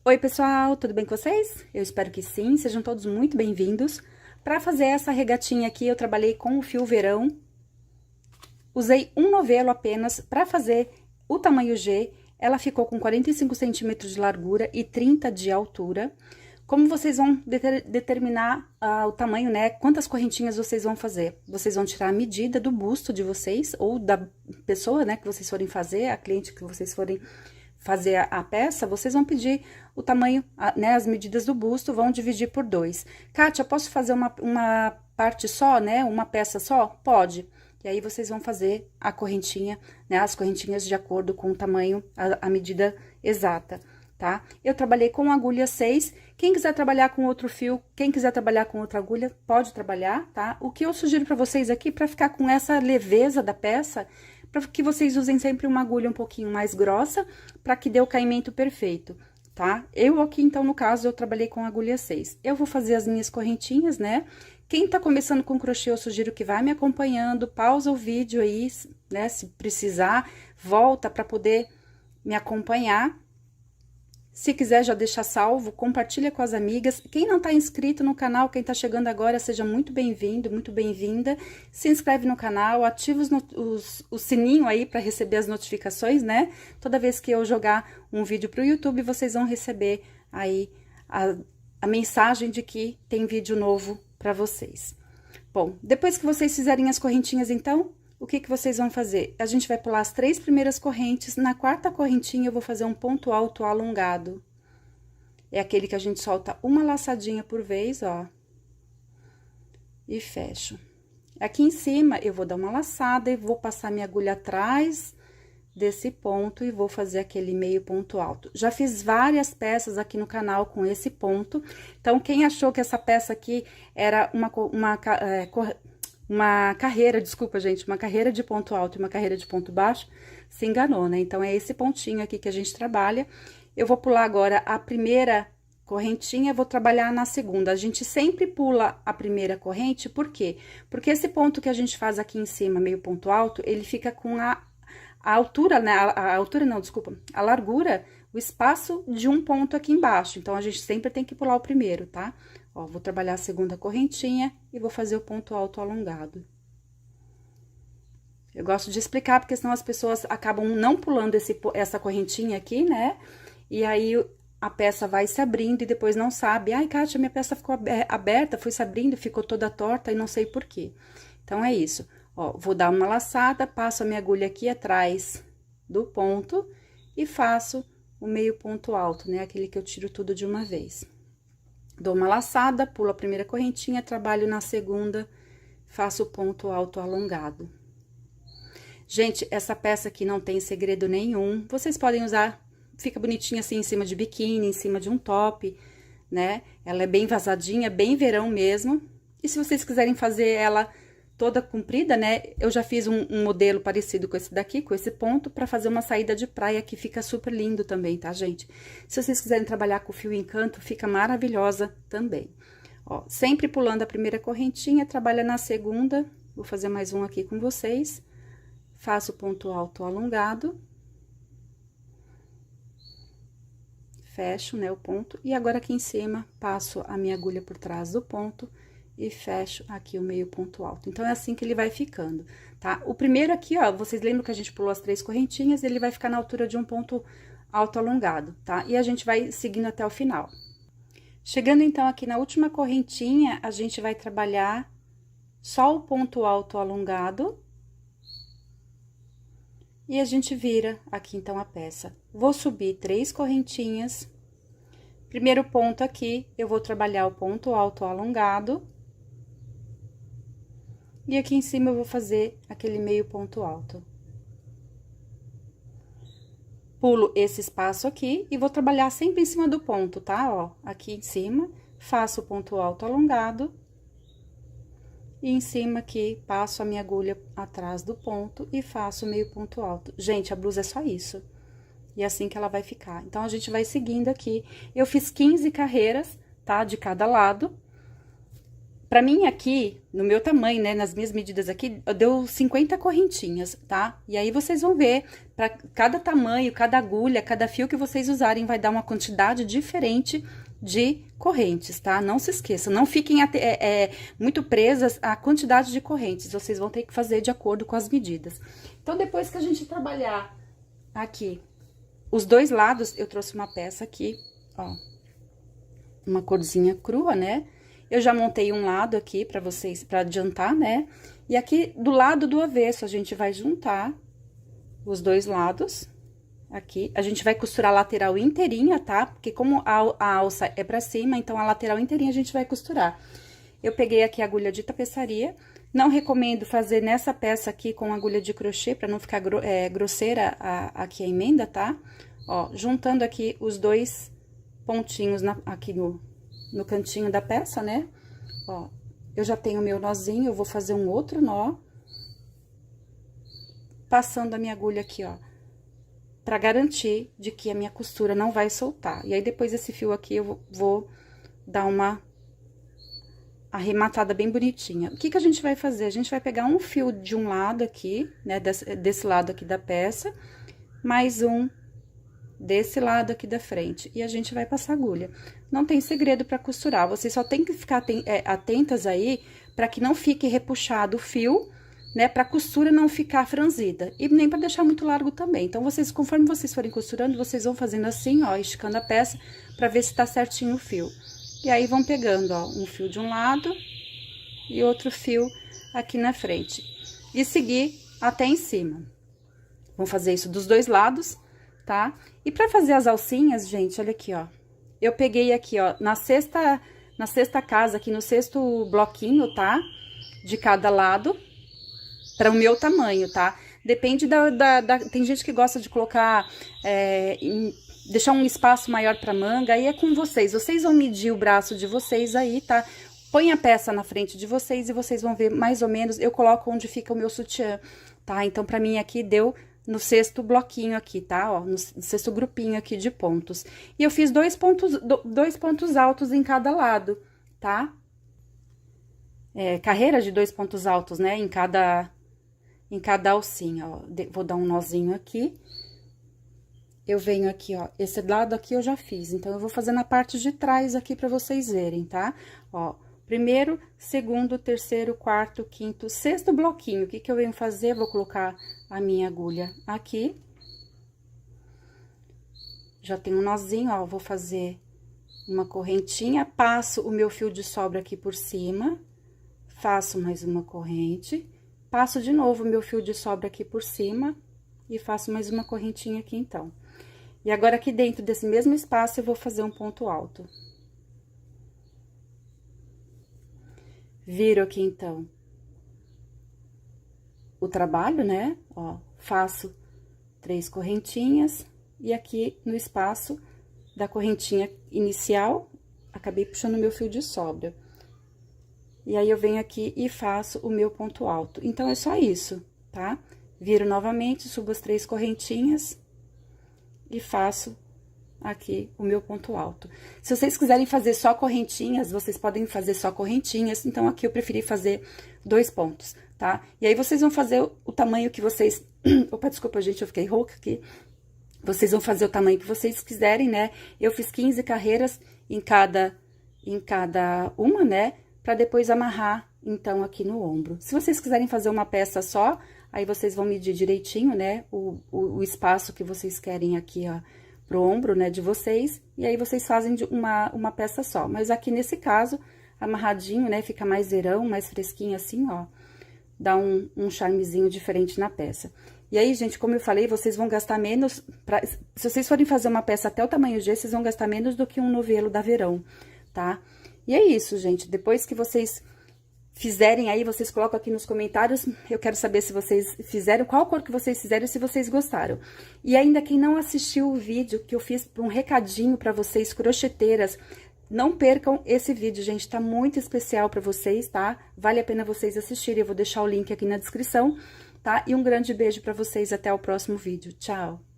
Oi, pessoal, tudo bem com vocês? Eu espero que sim, sejam todos muito bem-vindos. Para fazer essa regatinha aqui, eu trabalhei com o fio verão. Usei um novelo apenas para fazer o tamanho G. Ela ficou com 45 centímetros de largura e 30 de altura. Como vocês vão determinar o tamanho, né? Quantas correntinhas vocês vão fazer? Vocês vão tirar a medida do busto de vocês ou da pessoa, né, que vocês forem fazer, a cliente que vocês forem fazer a peça, vocês vão pedir o tamanho, né, as medidas do busto, vão dividir por 2. Kátia, posso fazer uma parte só, né, uma peça só? Pode. E aí, vocês vão fazer a correntinha, né, as correntinhas de acordo com o tamanho, a medida exata, tá? Eu trabalhei com agulha 6, quem quiser trabalhar com outro fio, quem quiser trabalhar com outra agulha, pode trabalhar, tá? O que eu sugiro pra vocês aqui, pra ficar com essa leveza da peça, para que vocês usem sempre uma agulha um pouquinho mais grossa, para que dê o caimento perfeito, tá? Eu aqui, então, no caso, eu trabalhei com agulha 6. Eu vou fazer as minhas correntinhas, né? Quem tá começando com crochê, eu sugiro que vá me acompanhando, pausa o vídeo aí, né? Se precisar, volta para poder me acompanhar. Se quiser já deixar salvo, compartilha com as amigas. Quem não tá inscrito no canal, quem tá chegando agora, seja muito bem-vindo, muito bem-vinda. Se inscreve no canal, ativa o sininho aí para receber as notificações, né? Toda vez que eu jogar um vídeo pro YouTube, vocês vão receber aí a mensagem de que tem vídeo novo para vocês. Bom, depois que vocês fizerem as correntinhas, então, o que vocês vão fazer? A gente vai pular as 3 primeiras correntes, na quarta correntinha eu vou fazer um ponto alto alongado. É aquele que a gente solta uma laçadinha por vez, ó. E fecho. Aqui em cima, eu vou dar uma laçada e vou passar minha agulha atrás desse ponto e vou fazer aquele meio ponto alto. Já fiz várias peças aqui no canal com esse ponto, então, quem achou que essa peça aqui era uma carreira, desculpa, gente, uma carreira de ponto alto e uma carreira de ponto baixo, se enganou, né? Então, é esse pontinho aqui que a gente trabalha. Eu vou pular agora a primeira correntinha, vou trabalhar na segunda. A gente sempre pula a primeira corrente, por quê? Porque esse ponto que a gente faz aqui em cima, meio ponto alto, ele fica com a altura, né? A altura não, desculpa, a largura, o espaço de um ponto aqui embaixo. Então, a gente sempre tem que pular o primeiro, tá? Ó, vou trabalhar a segunda correntinha e vou fazer o ponto alto alongado. Eu gosto de explicar, porque senão as pessoas acabam não pulando essa correntinha aqui, né? E aí, a peça vai se abrindo e depois não sabe. Ai, Kátia, minha peça ficou aberta, foi se abrindo, ficou toda torta e não sei por quê. Então, é isso. Ó, vou dar uma laçada, passo a minha agulha aqui atrás do ponto e faço o meio ponto alto, né? Aquele que eu tiro tudo de uma vez. Dou uma laçada, pulo a primeira correntinha, trabalho na segunda, faço o ponto alto alongado. Gente, essa peça aqui não tem segredo nenhum. Vocês podem usar, fica bonitinha assim em cima de biquíni, em cima de um top, né? Ela é bem vazadinha, bem verão mesmo. E se vocês quiserem fazer ela toda comprida, né? Eu já fiz um modelo parecido com esse daqui, com esse ponto, pra fazer uma saída de praia que fica super lindo também, tá, gente? Se vocês quiserem trabalhar com fio encanto, fica maravilhosa também. Ó, sempre pulando a primeira correntinha, trabalha na segunda, vou fazer mais um aqui com vocês. Faço ponto alto alongado. Fecho, né, o ponto. E agora, aqui em cima, passo a minha agulha por trás do ponto e fecho aqui o meio ponto alto. Então, é assim que ele vai ficando, tá? O primeiro aqui, ó, vocês lembram que a gente pulou as 3 correntinhas, ele vai ficar na altura de um ponto alto alongado, tá? E a gente vai seguindo até o final. Chegando, então, aqui na última correntinha, a gente vai trabalhar só o ponto alto alongado. E a gente vira aqui, então, a peça. Vou subir 3 correntinhas. Primeiro ponto aqui, eu vou trabalhar o ponto alto alongado. E aqui em cima, eu vou fazer aquele meio ponto alto. Pulo esse espaço aqui e vou trabalhar sempre em cima do ponto, tá? Ó, aqui em cima, faço o ponto alto alongado. E em cima aqui, passo a minha agulha atrás do ponto e faço o meio ponto alto. Gente, a blusa é só isso. E é assim que ela vai ficar. Então, a gente vai seguindo aqui. Eu fiz 15 carreiras, tá? De cada lado. Pra mim aqui, no meu tamanho, né, nas minhas medidas aqui, deu 50 correntinhas, tá? E aí vocês vão ver, pra cada tamanho, cada agulha, cada fio que vocês usarem, vai dar uma quantidade diferente de correntes, tá? Não se esqueçam, não fiquem muito presas à quantidade de correntes, vocês vão ter que fazer de acordo com as medidas. Então, depois que a gente trabalhar aqui os dois lados, eu trouxe uma peça aqui, ó, uma corzinha crua, né? Eu já montei um lado aqui pra vocês, pra adiantar, né? E aqui do lado do avesso, a gente vai juntar os dois lados, aqui. A gente vai costurar a lateral inteirinha, tá? Porque como a alça é pra cima, então a lateral inteirinha a gente vai costurar. Eu peguei aqui a agulha de tapeçaria. Não recomendo fazer nessa peça aqui com agulha de crochê, pra não ficar grosseira aqui a emenda, tá? Ó, juntando aqui os dois pontinhos aqui no cantinho da peça, né? Ó, eu já tenho meu nozinho, eu vou fazer um outro nó. Passando a minha agulha aqui, ó. Pra garantir de que a minha costura não vai soltar. E aí, depois desse fio aqui, eu vou dar uma arrematada bem bonitinha. O que que a gente vai fazer? A gente vai pegar um fio de um lado aqui, né? Desse lado aqui da peça, mais um desse lado aqui da frente, e a gente vai passar agulha. Não tem segredo para costurar, você só tem que ficar atentas aí, para que não fique repuxado o fio, né, pra costura não ficar franzida, e nem para deixar muito largo também. Então, vocês, conforme vocês forem costurando, vocês vão fazendo assim, ó, esticando a peça, para ver se tá certinho o fio. E aí, vão pegando, ó, um fio de um lado, e outro fio aqui na frente, e seguir até em cima. Vão fazer isso dos dois lados, tá? E pra fazer as alcinhas, gente, olha aqui, ó. Eu peguei aqui, ó, na sexta casa, aqui no sexto bloquinho, tá? De cada lado, para o meu tamanho, tá? Depende tem gente que gosta de colocar, deixar um espaço maior pra manga, aí é com vocês. Vocês vão medir o braço de vocês aí, tá? Põe a peça na frente de vocês e vocês vão ver mais ou menos, eu coloco onde fica o meu sutiã, tá? Então, pra mim aqui deu no sexto bloquinho aqui, tá? Ó, no sexto grupinho aqui de pontos. E eu fiz dois pontos altos em cada lado, tá? Carreira de 2 pontos altos, né? Em cada alcinha, ó. Vou dar um nozinho aqui. Eu venho aqui, ó, esse lado aqui eu já fiz, então eu vou fazer na parte de trás aqui pra vocês verem, tá? Ó, primeiro, segundo, terceiro, quarto, quinto, sexto bloquinho. O que que eu venho fazer? Vou colocar a minha agulha aqui. Já tem um nozinho, ó, vou fazer uma correntinha, passo o meu fio de sobra aqui por cima, faço mais uma corrente, passo de novo o meu fio de sobra aqui por cima e faço mais uma correntinha aqui, então. E agora, aqui dentro desse mesmo espaço, eu vou fazer um ponto alto. Viro aqui, então, o trabalho, né? Ó, faço 3 correntinhas e aqui no espaço da correntinha inicial, acabei puxando o meu fio de sobra. E aí, eu venho aqui e faço o meu ponto alto. Então, é só isso, tá? Viro novamente, subo as 3 correntinhas e faço aqui o meu ponto alto. Se vocês quiserem fazer só correntinhas, vocês podem fazer só correntinhas, então aqui eu preferi fazer 2 pontos, tá? E aí, vocês vão fazer o tamanho que vocês... Opa, desculpa, gente, eu fiquei rouca aqui. Vocês vão fazer o tamanho que vocês quiserem, né? Eu fiz 15 carreiras em cada uma, né? Pra depois amarrar, então, aqui no ombro. Se vocês quiserem fazer uma peça só, aí vocês vão medir direitinho, né? O espaço que vocês querem aqui, ó, pro ombro, né, de vocês, e aí vocês fazem de uma peça só. Mas aqui nesse caso, amarradinho, né, fica mais verão, mais fresquinho assim, ó, dá um charmezinho diferente na peça. E aí, gente, como eu falei, vocês vão gastar menos, se vocês forem fazer uma peça até o tamanho G, vocês vão gastar menos do que um novelo da verão, tá? E é isso, gente, depois que vocês fizerem aí, vocês colocam aqui nos comentários, eu quero saber se vocês fizeram, qual cor que vocês fizeram e se vocês gostaram. E ainda quem não assistiu o vídeo, que eu fiz um recadinho pra vocês, crocheteiras, não percam esse vídeo, gente, tá muito especial pra vocês, tá? Vale a pena vocês assistirem, eu vou deixar o link aqui na descrição, tá? E um grande beijo pra vocês, até o próximo vídeo, tchau!